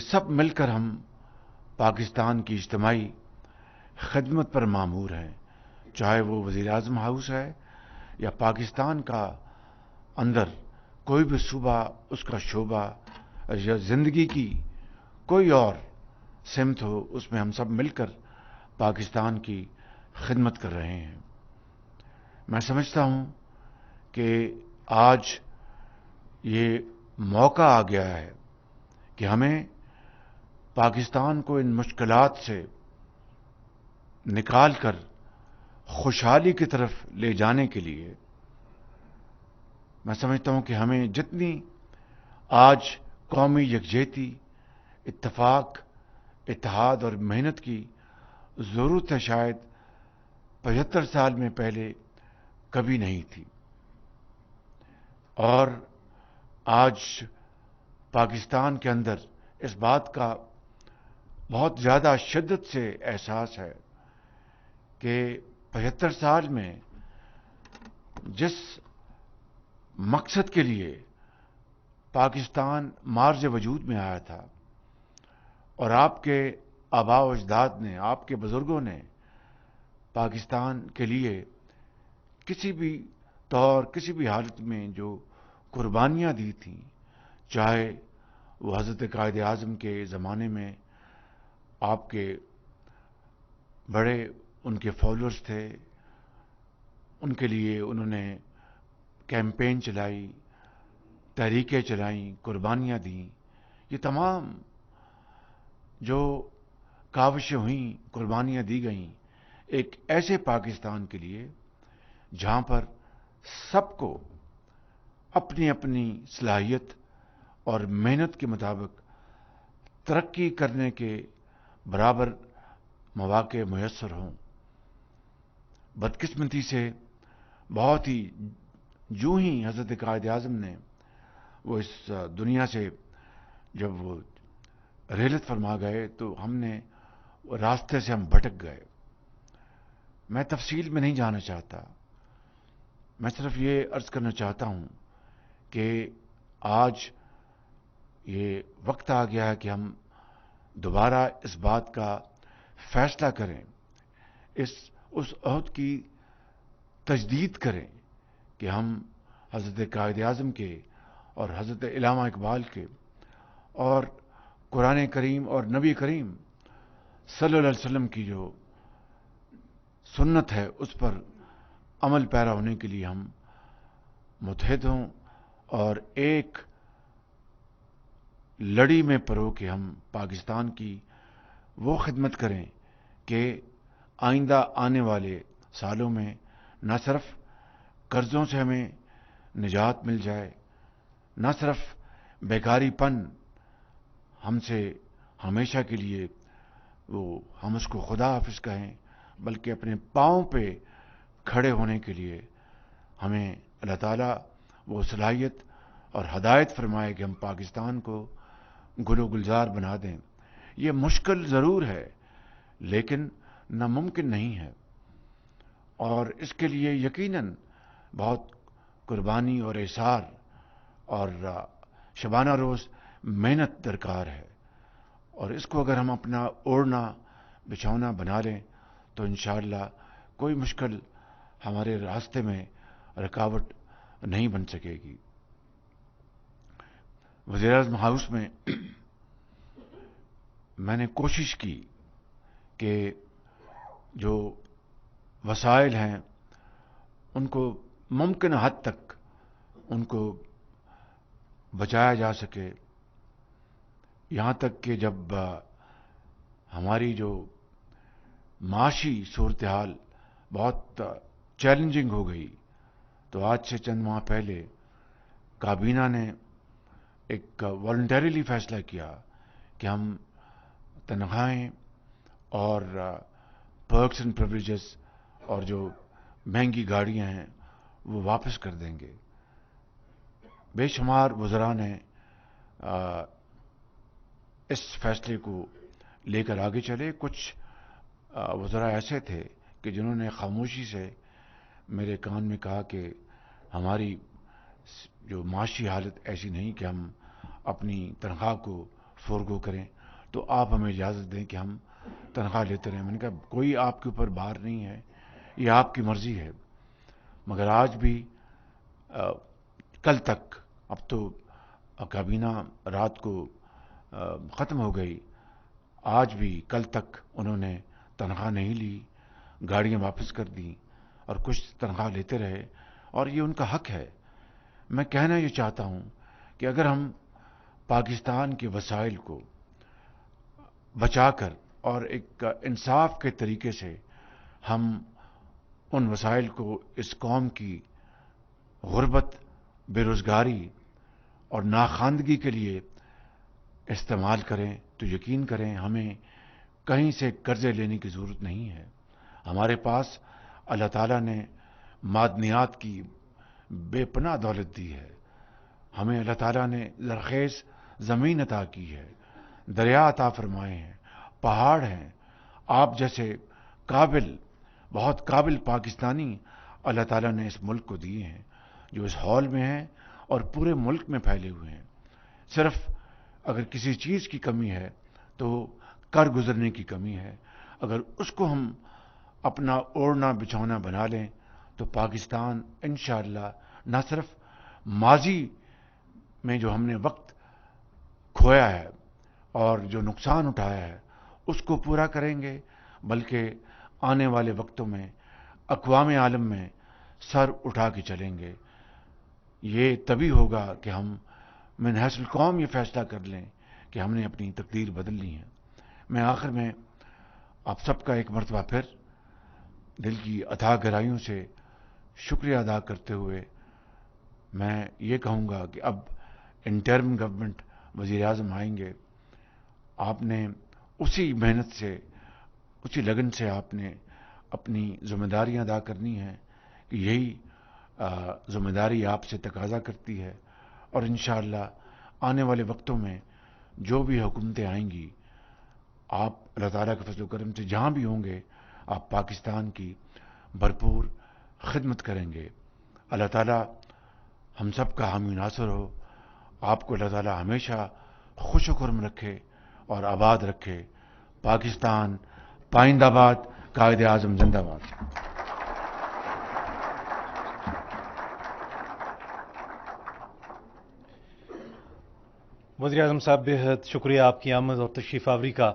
सब मिलकर हम पाकिस्तान की इज्तिमाई खिदमत पर मामूर हैं, चाहे वो वज़ीर-ए-आज़म हाउस है या पाकिस्तान का अंदर कोई भी सूबा, उसका शोबा या ज़िंदगी की कोई और सिमत हो, उसमें हम सब मिलकर पाकिस्तान की खिदमत कर रहे हैं। मैं समझता हूं कि आज ये मौका आ गया है कि हमें पाकिस्तान को इन मुश्किलात से निकाल कर खुशहाली की तरफ ले जाने के लिए मैं समझता हूं कि हमें जितनी आज कौमी यकजहती, इत्तेफाक, इत्तेहाद और मेहनत की ज़रूरत है, शायद 75 साल में पहले कभी नहीं थी। और आज पाकिस्तान के अंदर इस बात का बहुत ज़्यादा शिद्दत से एहसास है कि 75 साल में जिस मकसद के लिए पाकिस्तान मार्ज वजूद में आया था और आपके आबा व अजदाद ने, आपके बुजुर्गों ने पाकिस्तान के लिए किसी भी तौर, किसी भी हालत में जो कुर्बानियां दी थीं, चाहे वो हज़रत कायद आज़म के ज़माने में आपके बड़े उनके फॉलोअर्स थे, उनके लिए उन्होंने कैंपेन चलाई, तहरीकें चलाईं, कुर्बानियां दी। ये तमाम जो काविशें हुईं, कुर्बानियां दी गईं, एक ऐसे पाकिस्तान के लिए जहां पर सबको अपनी अपनी सलाहियत और मेहनत के मुताबिक तरक्की करने के बराबर मौके मुयस्सर हों। बदकिस्मती से बहुत ही यूं ही हज़रत कायद आज़म ने वो इस दुनिया से जब वो रेलत फरमा गए तो हमने रास्ते से हम भटक गए। मैं तफसील में नहीं जाना चाहता, मैं सिर्फ ये अर्ज करना चाहता हूं कि आज ये वक्त आ गया है कि हम दोबारा इस बात का फैसला करें, उस अहद की तजदीद करें कि हम हज़रत कायद आज़म के और हज़रत इल्लामा इकबाल के और कुरान करीम और नबी करीम सल्लल्लाहु अलैहि वसल्लम की जो सुन्नत है उस पर अमल पैरा होने के लिए हम मुत्तहिद हों और एक लड़ी में परो के हम पाकिस्तान की वो खिदमत करें कि आइंदा आने वाले सालों में न सिर्फ कर्जों से हमें निजात मिल जाए, न सिर्फ बेकारीपन हमसे हमेशा के लिए वो हम उसको खुदा हाफिज कहें, बल्कि अपने पाँव पे खड़े होने के लिए हमें अल्लाह ताला वो सलाहियत और हदायत फरमाए कि हम पाकिस्तान को गुलो गुलजार बना दें। ये मुश्किल ज़रूर है लेकिन नामुमकिन नहीं है और इसके लिए यकीनन बहुत कुर्बानी और एसार और शबाना रोज़ मेहनत दरकार है। और इसको अगर हम अपना ओढ़ना बिछौना बना लें तो इंशाअल्लाह कोई मुश्किल हमारे रास्ते में रुकावट नहीं बन सकेगी। वज़ीर-ए-आज़म हाउस में मैंने कोशिश की कि जो वसाइल हैं उनको मुमकिन हद तक उनको बचाया जा सके, यहाँ तक कि जब हमारी जो माशी सूरत हाल बहुत चैलेंजिंग हो गई तो आज से चंद माह पहले काबीना ने एक वॉलंटरीली फैसला किया कि हम तनख्वाहें और पर्क्स एंड प्रिविलेजेस और जो महंगी गाड़ियां हैं वो वापस कर देंगे। बेशुमार वज़रा ने इस फैसले को लेकर आगे चले। कुछ वज़रा ऐसे थे कि जिन्होंने खामोशी से मेरे कान में कहा कि हमारी जो माशी हालत ऐसी नहीं कि हम अपनी तनख्वाह को فورگو کریں تو آپ ہمیں اجازت دیں کہ ہم تنخواہ لیتے رہیں. میں نے کہا کوئی آپ کے اوپر بار نہیں ہے, یہ آپ کی مرضی ہے. مگر آج بھی کل تک, اب تو کابینہ رات کو ختم ہو گئی, آج بھی کل تک انہوں نے تنخواہ نہیں لی, گاڑیاں واپس کر دیں اور کچھ تنخواہ لیتے رہے, اور یہ ان کا حق ہے. میں کہنا یہ چاہتا ہوں کہ اگر ہم پاکستان کے وسائل کو بچا کر اور ایک انصاف کے طریقے سے ہم ان وسائل کو اس قوم کی غربت, بے روزگاری اور ناخواندگی کے لیے استعمال کریں تو یقین کریں ہمیں کہیں سے قرضے لینے کی ضرورت نہیں ہے. ہمارے پاس اللہ تعالیٰ نے معدنیات کی بے پناہ دولت دی ہے. ہمیں اللہ تعالیٰ نے زرخیز زمین عطا کی ہے, دریا عطا فرمائے ہیں, پہاڑ ہیں. آپ جیسے قابل, بہت قابل پاکستانی اللہ تعالیٰ نے اس ملک کو دیے ہیں, جو اس ہال میں ہیں اور پورے ملک میں پھیلے ہوئے ہیں. صرف اگر کسی چیز کی کمی ہے تو کر گزرنے کی کمی ہے. اگر اس کو ہم اپنا اوڑھنا بچھونا بنا لیں تو پاکستان انشاءاللہ نہ صرف ماضی میں جو ہم نے وقت کھویا ہے اور جو نقصان اٹھایا ہے اس کو پورا کریں گے, بلکہ آنے والے وقتوں میں اقوام عالم میں سر اٹھا کے چلیں گے. یہ تبھی ہوگا کہ ہم من حیث القوم یہ فیصلہ کر لیں کہ ہم نے اپنی تقدیر بدلنی ہے. میں آخر میں آپ سب کا ایک مرتبہ پھر دل کی اتھاہ گہرائیوں سے شکریہ ادا کرتے ہوئے میں یہ کہوں گا کہ اب انٹرم گورنمنٹ وزیر اعظم آئیں گے. آپ نے اسی محنت سے, اسی لگن سے آپ نے اپنی ذمہ داریاں ادا کرنی ہیں کہ یہی ذمہ داری آپ سے تقاضا کرتی ہے. اور انشاءاللہ آنے والے وقتوں میں جو بھی حکومتیں آئیں گی, آپ اللہ تعالیٰ کے فضل و کرم سے جہاں بھی ہوں گے آپ پاکستان کی بھرپور خدمت کریں گے. اللہ تعالیٰ ہم سب کا حامی ناصر ہو. آپ کو اللہ تعالیٰ ہمیشہ خوش و خرم رکھے اور آباد رکھے. پاکستان پائندہ باد, قائد اعظم زندہ باد. وزیر اعظم صاحب بے حد شکریہ آپ کی آمد اور تشریف آوری کا.